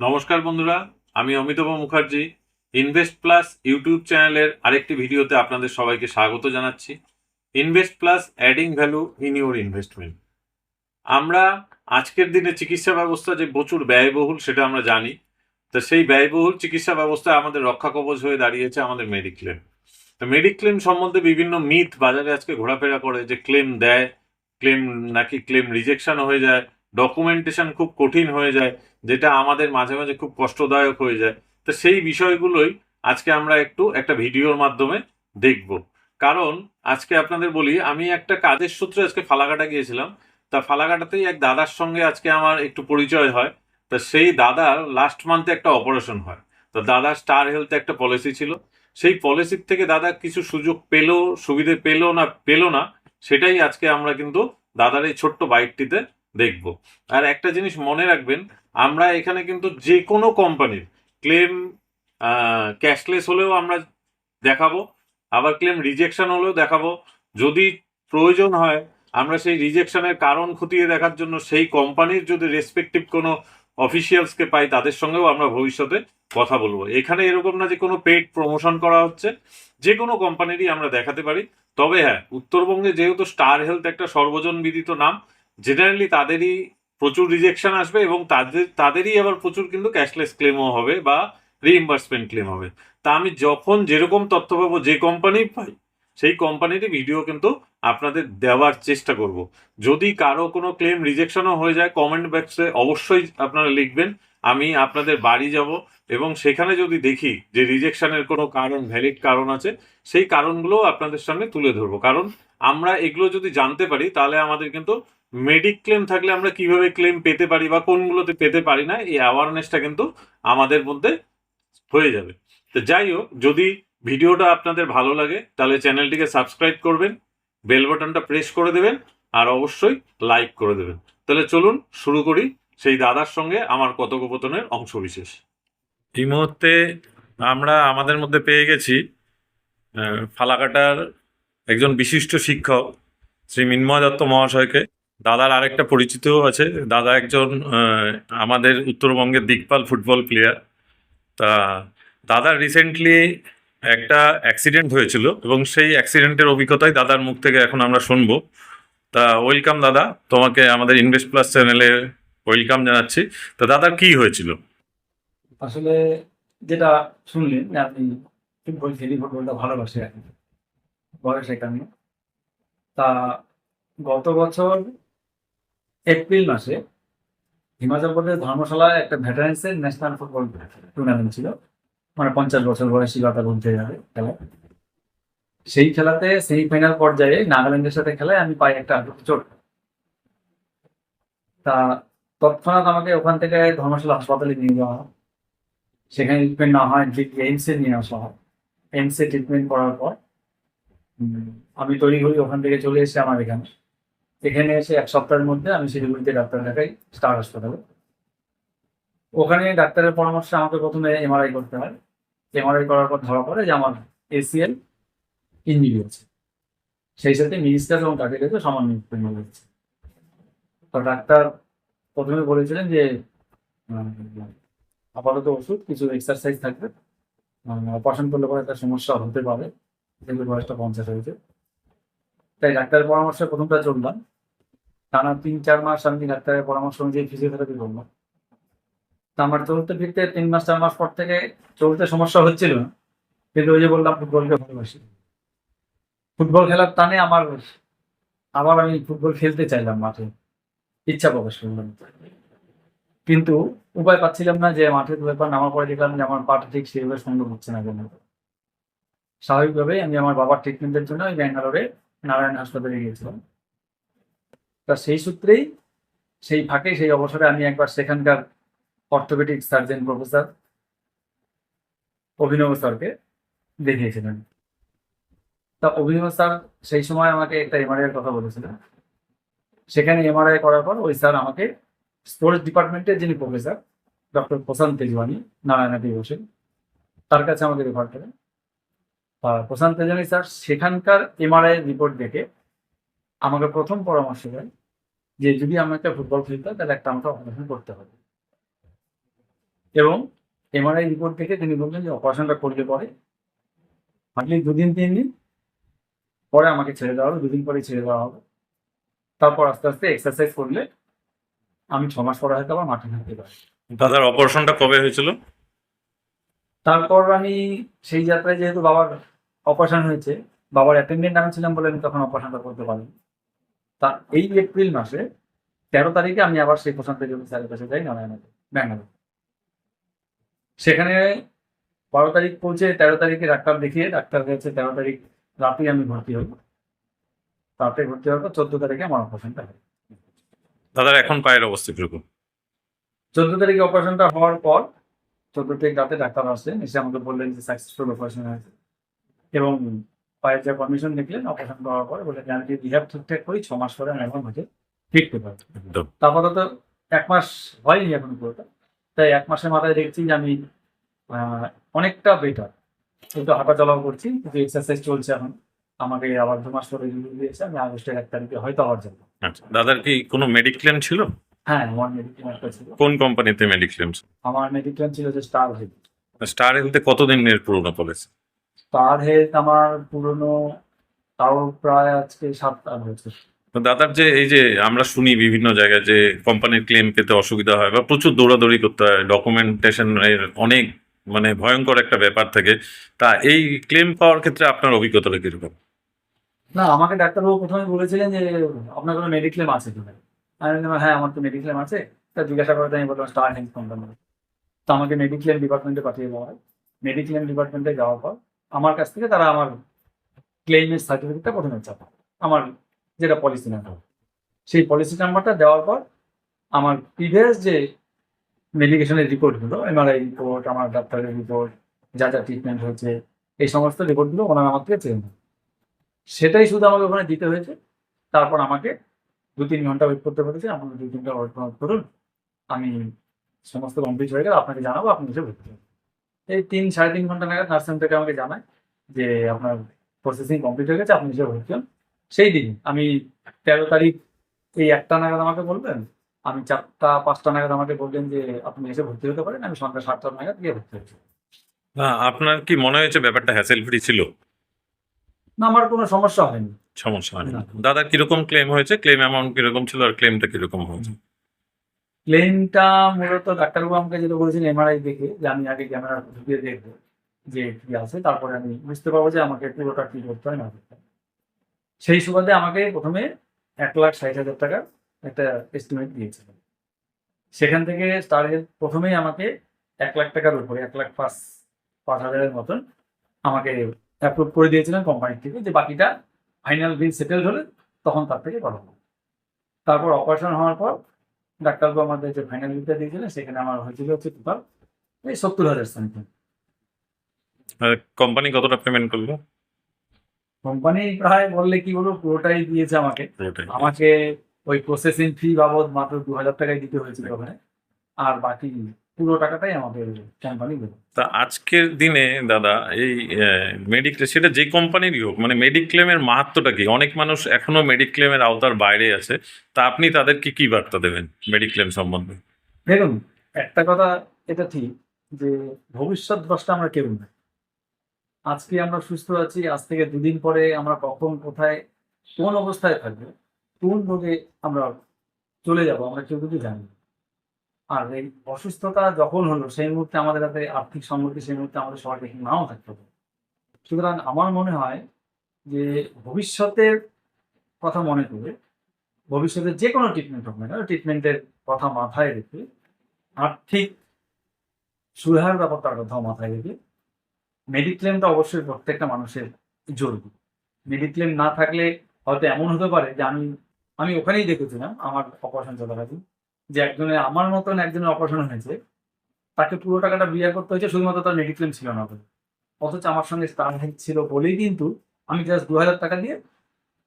নমস্কার বন্ধুরা, আমি Amitabh Mukherjee. Invest plus YouTube চ্যানেলের আরেকটি ভিডিওতে আপনাদের সবাইকে স্বাগত জানাচ্ছি। Invest plus adding value in your investment. আমরা আজকের দিনে চিকিৎসা ব্যবস্থা যে প্রচুর ব্যয়বহুল সেটা আমরা জানি। তো সেই ব্যয়বহুল চিকিৎসা ব্যবস্থায় আমাদের রক্ষা কবচ হয়ে দাঁড়িয়েছে আমাদের মেডিক্লেম। তো মেডিক্লেম সম্বন্ধে বিভিন্ন মিথ বাজারে আজকে ঘোরাফেরা করে, যে ক্লেম দেয়, ক্লেম নাকি ক্লেম রিজেকশন হয়ে যায়, ডকুমেন্টেশন খুব কঠিন হয়ে যায়, যেটা আমাদের মাঝে মাঝে খুব কষ্টদায়ক হয়ে যায়। তো সেই বিষয়গুলোই আজকে আমরা একটা ভিডিওর মাধ্যমে দেখব। কারণ আজকে আপনাদের বলি, আমি একটা কাজের সূত্রে আজকে ফালাকাটা গিয়েছিলাম। তা ফালাকাটাতেই এক দাদার সঙ্গে আজকে আমার একটু পরিচয় হয়। তা সেই দাদার লাস্ট মান্থে একটা অপারেশন হয়। তো দাদার স্টার হেলথে একটা পলিসি ছিল। সেই পলিসির থেকে দাদা কিছু সুযোগ পেলো, সুবিধে পেলো না, সেটাই আজকে আমরা কিন্তু দাদার এই ছোট্ট বাইকটিতে দেখব। আর একটা জিনিস মনে রাখবেন, আমরা এখানে কিন্তু যে কোনো কোম্পানির ক্লেম ক্যাশলেস হলেও আমরা দেখাবো, আবার ক্লেম রিজেকশন হলেও দেখাবো। যদি প্রয়োজন হয় আমরা সেই রিজেকশনের কারণ খতিয়ে দেখার জন্য সেই কোম্পানির যদি রেসপেক্টিভ কোনো অফিসিয়ালসকে পাই, তাদের সঙ্গেও আমরা ভবিষ্যতে কথা বলবো। এখানে এরকম না যে কোনো পেইড প্রমোশন করা হচ্ছে, যে কোনো কোম্পানিরই আমরা দেখাতে পারি। তবে হ্যাঁ, উত্তরবঙ্গে যেহেতু স্টার হেলথ একটা সর্বজন বিদিত নাম, জেনারেলি তাদেরই প্রচুর রিজেকশন আসবে এবং তাদেরই আবার প্রচুর কিন্তু ক্যাশলেস ক্লেমও হবে বা রিইম্বার্সমেন্ট ক্লেম হবে। তা আমি যখন যেরকম তথ্য পাবো, যে কোম্পানি পাই, সেই কোম্পানিরই ভিডিও কিন্তু আপনাদের দেওয়ার চেষ্টা করব। যদি কারো কোনো ক্লেম রিজেকশনও হয়ে যায়, কমেন্ট বক্সে অবশ্যই আপনারা লিখবেন। আমি আপনাদের বাড়ি যাব এবং সেখানে যদি দেখি যে রিজেকশনের কোনো কারণ, ভ্যালিড কারণ আছে, সেই কারণগুলো আপনাদের সামনে তুলে ধরবো। কারণ আমরা এগুলো যদি জানতে পারি, তাহলে আমাদের কিন্তু মেডিক্লেম থাকলে আমরা কিভাবে ক্লেম পেতে পারি বা কোনগুলোতে পেতে পারি না, এই অ্যাওয়ারনেসটা কিন্তু আমাদের মধ্যে হয়ে যাবে। তো যাই হোক, যদি ভিডিওটা আপনাদের ভালো লাগে তাহলে চ্যানেলটিকে সাবস্ক্রাইব করবেন, বেল বাটনটা প্রেস করে দেবেন, আর অবশ্যই লাইক করে দেবেন। তাহলে চলুন শুরু করি সেই দাদার সঙ্গে আমার কথোপকথনের অংশবিশেষ। এই মুহূর্তে আমরা আমাদের মধ্যে পেয়ে গেছি ফালাকাটার একজন বিশিষ্ট শিক্ষক শ্রী মিন্ময় দত্ত মহাশয়কে। দাদার আরেকটা পরিচিতও আছে। দাদা একজন আমাদের উত্তরবঙ্গের দিকপাল ফুটবল প্লেয়ার। তা দাদার রিসেন্টলি একটা অ্যাক্সিডেন্ট হয়েছিল এবং সেই অ্যাক্সিডেন্টের অভিজ্ঞতাই দাদার মুখ থেকে এখন আমরা শুনবো। তা ওয়েলকাম দাদা, তোমাকে আমাদের ইনভেস্ট প্লাস চ্যানেলে ওয়েলকাম জানাচ্ছি। তা দাদার কি হয়েছিল? আসলে যেটা শুনলেন যে আপনি ফুটবল খেলি, ফুটবলটা ভালোবাসি আর কি, বয়স একান্ন। তা গত বছর এপ্রিল মাসে হিমাচল প্রদেশ ধর্মশালায় একটা ভেটারেন্সের ন্যাশনাল ফুটবল টুর্নামেন্ট ছিল, মানে 50 বছর বয়সী লতা বলতে যাবে খেলা। সেই খেলাতে সেমিফাইনাল পর্যায়ে নাগাল্যান্ডের সাথে খেলায় আমি পাই একটা হাঁটুতে চোট। তা তৎক্ষণাৎ আমাকে ওখান থেকে ধর্মশালা হাসপাতালে নিয়ে যাওয়া হয়। সেখানে ট্রিটমেন্ট না হয় এইমসে নিয়ে আসা হয়। এইমসে ট্রিটমেন্ট করার পর আমি তৈরি হই, ওখান থেকে চলে এসে আমার এখানে এখানে এসে এক সপ্তাহের মধ্যে আমি শিলিগুড়িতে ডাক্তার দেখাই, স্টার হাসপাতালে। ওখানে ডাক্তারের পরামর্শে আমাকে প্রথমে এমআরআই করতে হয়। এমআরআই করার পর ধরা পড়ে যে আমার এসিএল ইনজুরি আছে, সেই সাথে মিনিস্টার এবং কাটিলেতে সামান্য ইনজুরি হচ্ছে। তো ডাক্তার প্রথমে বলেছিলেন যে আপাতত ওষুধ, কিছু এক্সারসাইজ থাকবে, অপারেশন করলে পরে একটা সমস্যা হতে পারে, কিন্তু বয়সটা 50 হয়েছে। তাই ডাক্তারের পরামর্শে প্রথমটা চললাম। টানা 3-4 মাস আমি ডাক্তারের পরামর্শ অনুযায়ী ফিজিওথেরাপি করলাম। তা আমার চলতে ফিরতে 3 মাস 4 মাস পর থেকে চলতে সমস্যা হচ্ছিল না, কিন্তু ওই যে বললাম ফুটবলকে ভালোবাসি, ফুটবল খেলার টানে আবার আমি ফুটবল খেলতে চাইলাম মাঠে, ইচ্ছা প্রকাশ করলাম। কিন্তু উপায় পাচ্ছিলাম না, যে মাঠে দুবার নামার পরে দেখলাম যে আমার পাটা ঠিক সেভাবে সুন্দর হচ্ছে না কেন। স্বাভাবিকভাবেই আমি আমার বাবার ট্রিটমেন্টের জন্য ওই ব্যাঙ্গালোরে নারায়ণ হাসপাতালে গিয়েছিলাম। তা সেই সূত্রেই, সেই ফাঁকে, সেই অবসরে আমি একবার সেখানকার অর্থোপেডিক সার্জন প্রফেসর অভিনব স্যারকে দেখিয়েছিলেন। তা অভিনব স্যার সেই সময় আমাকে একটা এমআরআই এর কথা বলেছিলেন। সেখানে এমআরআই করার পর ওই স্যার আমাকে স্পোর্টস ডিপার্টমেন্টের যিনি প্রফেসর, ডক্টর প্রশান্ত তেজওয়ানি, নারায়ণাতে বসেন, তার কাছে আমাকে রেফার করেন। প্রশান্ত তেজওয়ানি স্যার সেখানকার এমআরআই রিপোর্ট দেখে আমাকে প্রথম পরামর্শ দেন যে যদি আমি একটা ফুটবল খেলতাম তাহলে একটা আমাকে অপারেশন করতে হবে। এবং এমআরআই রিপোর্ট থেকে তিনি বললেন যে অপারেশনটা করলে পরে হার্ডলি 2-3 দিন পরে আমাকে ছেড়ে দেওয়া হবে, 2 দিন পরে ছেড়ে দেওয়া হবে। তারপর আস্তে আস্তে এক্সারসাইজ করলে আমি 6 মাস পরে হয়তো আবার মাঠে নামতে পারি। দাদার অপারেশনটা কবে হয়েছিল? তারপর আমি সেই যাত্রায় যেহেতু বাবার অপারেশন হয়েছে, বাবার অ্যাটেন্ডেন্ট আমি ছিলাম বলে আমি তখন অপারেশনটা করতে পারিনি। তা এই এপ্রিল মাসে 13 তারিখে আমি আবার সেই প্রশান্ত যোগী স্যারের কাছে যাই নারায়ণগঞ্জে, ব্যাঙ্গালোর। সেখানে 12 তারিখ পৌঁছে 13 তারিখে ডাক্তার দেখিয়ে ডাক্তার হয়েছে 13 তারিখ রাতেই আমি ভর্তি হই। তারপরে ভর্তি হওয়ার পর 14 তারিখে আমার অপারেশনটা হয়। দাদার এখন পায়ের অবস্থা কিরকম? 14 তারিখে অপারেশনটা হওয়ার পর 14 তারিখ রাতে ডাক্তার আসলেন, এসে আমাকে বললেন যে সাকসেসফুল অপারেশন হয়েছে এবং পায়ের যা কন্ডিশন দেখলেন অপারেশন করার পরে বললেন যে আমি যদি রিহ্যাব ঠিকঠাক করি 6 মাস পরে আমি এখন হচ্ছে ফিরতে পারবো। একদম। তারপরে তো 1 মাস হয়নি এখন পুরোটা, তাই 1 মাসের মাথায় দেখছি যে আমি অনেকটা বেটার, একটু হাঁটা চলাও করছি, কিন্তু এক্সারসাইজ চলছে এখন। আমাকে আবার 2 মাস পরে রিভিউ দিয়েছে, আমি আগস্টের 1 তারিখে হয়তো আবার যাবো। আচ্ছা, দাদার কি কোনো মেডিক্লেম ছিল? হ্যাঁ, আমার মেডিক্লেম একটা ছিল। কোন কোম্পানিতে মেডিক্লেম? আমার মেডিক্লেম ছিল যে স্টার হেলথ। স্টার হেলথে কতদিনের পুরোনো পলিসি? স্টার হেলথ আমার পুরনো তাও প্রায় আজকে 7-8 বছর। তো দাদার যে এই যে আমরা শুনি বিভিন্ন জায়গায় যে কোম্পানির ক্লেম পেতে অসুবিধা হয় বা প্রচুর দৌড়াদৌড়ি করতে হয়, ডকুমেন্টেশন এর অনেক মানে ভয়ঙ্কর একটা ব্যাপার থাকে, তা এই ক্লেম পাওয়ার ক্ষেত্রে আপনার অভিজ্ঞতাটা কিরকম? না, আমাকে ডাক্তারবাবু প্রথমে বলেছিলেন যে আপনার কোনো মেডিক্লেম আছে কিনা। আমি বললাম হ্যাঁ আমার তো মেডিক্লেম আছে। তা জিজ্ঞাসা করতে আমি বললাম স্টার হেলথ কোম্পানি। তো আমাকে মেডিক্লেম ডিপার্টমেন্টে পাঠিয়ে দেওয়া হয়। মেডিক্লেম ডিপার্টমেন্টে যাওয়ার পর আমার কাছ থেকে তারা আমার ক্লেইমের সার্টিফিকেটটা প্রথমে চাপা, আমার যেটা পলিসি নাম্বার, সেই পলিসি নাম্বারটা দেওয়ার পর আমার প্রিভিয়াস যে মেডিকেশনের রিপোর্টগুলো, এমআরআই রিপোর্ট, আমার ডাক্তারের রিপোর্ট, যা যা ট্রিটমেন্ট হয়েছে, এই সমস্ত রিপোর্টগুলো ওনারা আমার থেকে চেয়ে নেন। সেটাই শুধু আমাকে ওখানে দিতে হয়েছে। তারপর আমাকে 2-3 ঘন্টা ওয়েট করতে বলেছে, আপনারা 2-3 ঘন্টা ওয়েট করুন, আমি সমস্ত কমপ্লিট হয়ে গেলে আপনাকে জানাবো, আপনি এসে ভর্তি হন। এই 3-3.5 ঘন্টা নাগাদ নার্সিং থেকে আমাকে জানায় যে আপনার প্রসেসিং কমপ্লিট হয়ে গেছে, আপনি এসে ভর্তি হন। সেই দিন আমি 13 তারিখ এই 1টা নাগাদ আমাকে বলবেন, আমি 4টা-5টা নাগাদ আমাকে বললেন যে আপনি এসে ভর্তি হতে পারেন, আমি সন্ধ্যা 7টা নাগাদ গিয়ে ভর্তি হয়েছি। না, আপনার কি মনে হয়েছে ব্যাপারটা হ্যাসেল ফ্রি ছিল? না, আমার কোনো সমস্যা হয়নি। সমস্যা হয়নি। না। দাদার কিরকম ক্লেম হয়েছে, ক্লেম অ্যামাউন্ট কিরকম ছিল আর ক্লেমটা কিরকম হয়েছে? ক্লেমটা মূলত ডাক্তারবাবু আমাকে যেটা বলেছেন এমআরআই দেখে যে আমি আগে ক্যামেরা ঢুকিয়ে দেখবো যে কি আছে, তারপরে আমি বুঝতে পারবো যে আমাকে পুরোটা কি করতে হয় না করতে হয়। সেই সুবাদে আমাকে প্রথমে 1,60,000 টাকার একটা এস্টিমেট দিয়েছিলেন। সেখান থেকে স্টার হেলথ প্রথমেই আমাকে 1,00,000 টাকার উপরে 1,05,000-এর মতন আমাকে অ্যাপ্রুভ করে দিয়েছিলেন কোম্পানির থেকে, যে বাকিটা ফাইনাল বিল সেটেলড হলে তখন তার থেকে করা হবে। তারপর অপারেশন হওয়ার পর ডাক্তারবাবু আমাদের যে ফাইনাল বিলটা দিয়েছিলেন সেখানে আমার হয়েছিল হচ্ছে টোটাল এই 70,000 সামথিং। কোম্পানি কতটা পেমেন্ট করলো? কোম্পানি প্রায় বললে কি বলবো পুরোটাই দিয়েছে আমাকে। পুরোটাই। আমাকে ওই প্রসেসিং ফি বাবদ মাত্র 2,000 টাকাই দিতে হয়েছিল ওখানে, আর বাকি পুরো টাকাটাই আমাদের কোম্পানি দেবে। তা আজকের দিনে দাদা এই মেডিক্লেম, সেটা যে কোম্পানিরই হোক, মানে মেডিক্লেমের মাহাত্ম্যটা কি? অনেক মানুষ এখনো মেডিক্লেমের আওতার বাইরে আছে, তা আপনি তাদেরকে কি বার্তা দেবেন মেডিক্লেম সম্বন্ধে? দেখুন, একটা কথা এটা ঠিক যে ভবিষ্যৎ দ্রষ্টা আমরা কেউ না। আজকে আমরা সুস্থ আছি, আজ থেকে 2 দিন পরে আমরা কখন কোথায় কোন অবস্থায় থাকবো, কোন রোগে আমরা চলে যাব, আমরা কেউ কিন্তু জানি না। আর এই অসুস্থতা যখন হলো সেই মুহূর্তে আমাদের হাতে আর্থিক সমৃদ্ধি সেই মুহূর্তে আমাদের সবার বেশি নাও থাকতে পারে। সুতরাং আমার মনে হয় যে ভবিষ্যতের কথা মনে করে, ভবিষ্যতের যে কোনো ট্রিটমেন্ট হোক না কেন, ট্রিটমেন্টের কথা মাথায় রেখে, আর্থিক সুরাহার ব্যাপারটার কথাও মাথায় রেখে মেডিক্লেমটা অবশ্যই প্রত্যেকটা মানুষের জরুরি। মেডিক্লেম না থাকলে হয়তো এমন হতে পারে যে আমি ওখানেই দেখেছিলাম আমার অপারেশন চলাকালীন যে আমার মতন একজনের অপারেশন হয়েছে, তাকে পুরো টাকাটা বিয়ার করতে হয়েছে শুধুমাত্র তার মেডিক্লেম ছিল না বলে। অথচ আমার সঙ্গে স্টার হেলথ ছিল বলেই কিন্তু আমি জাস্ট 2,000 টাকা দিয়ে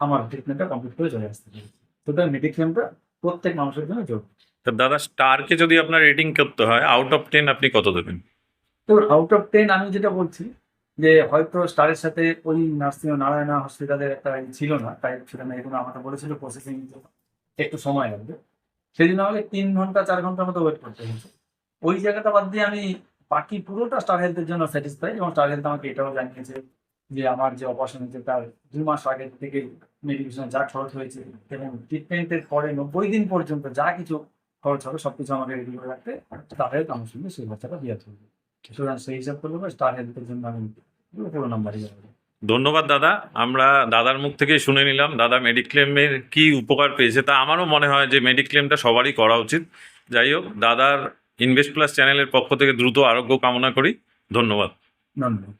আমার ট্রিটমেন্টটা কমপ্লিট করে চলে আসতে পেরেছি। সুতরাং মেডিক্লেমটা প্রত্যেক মানুষের জন্য জরুরি। তা দাদা, স্টারকে যদি আপনার রেটিং করতে হয়, আউট অফ 10 আপনি কত দেবেন? তো আউট অফ 10 আমি যেটা বলছি যে হয়তো স্টারের সাথে ওই নার্সিং নারায়ণা হসপিটালের একটা ছিল না, টাইপ ছিল না, এগুলো আমাকে বলেছিল প্রসেসিং একটু সময় লাগবে। সেই জন্য আমাকে 3 ঘন্টা 4 ঘন্টার মতো ওয়েট করতে হয়েছে। ওই জায়গাটা বাদ দিয়ে আমি বাকি পুরোটা স্টার হেলথের জন্য স্যাটিসফাই, এবং স্টার হেলথ আমাকে এটাও জানিয়েছে যে আমার যে অপারেশন হয়েছে তার 2 মাস আগে থেকে মেডিকেশনে যা খরচ হয়েছে এবং ট্রিটমেন্টের পরে 90 দিন পর্যন্ত যা কিছু খরচ হবে সবকিছু আমাকে রেডি করে রাখতে স্টার হেলথ আমার সঙ্গে সেই খরচাটা দিয়ে থাকবে। সুতরাং সেই হিসাব করলে স্টার হেলথের জন্য আমি পুরো নাম্বারই যাবে। ধন্যবাদ দাদা। আমরা দাদার মুখ থেকে শুনে নিলাম দাদা মেডিক্লেমের কি উপকার পেয়েছে। তা আমারও মনে হয় যে মেডিক্লেমটা সবারই করা উচিত। যাই হোক, দাদার ইনভেস্ট প্লাস চ্যানেলের পক্ষ থেকে দ্রুত আরোগ্য কামনা করি। ধন্যবাদ। ধন্যবাদ।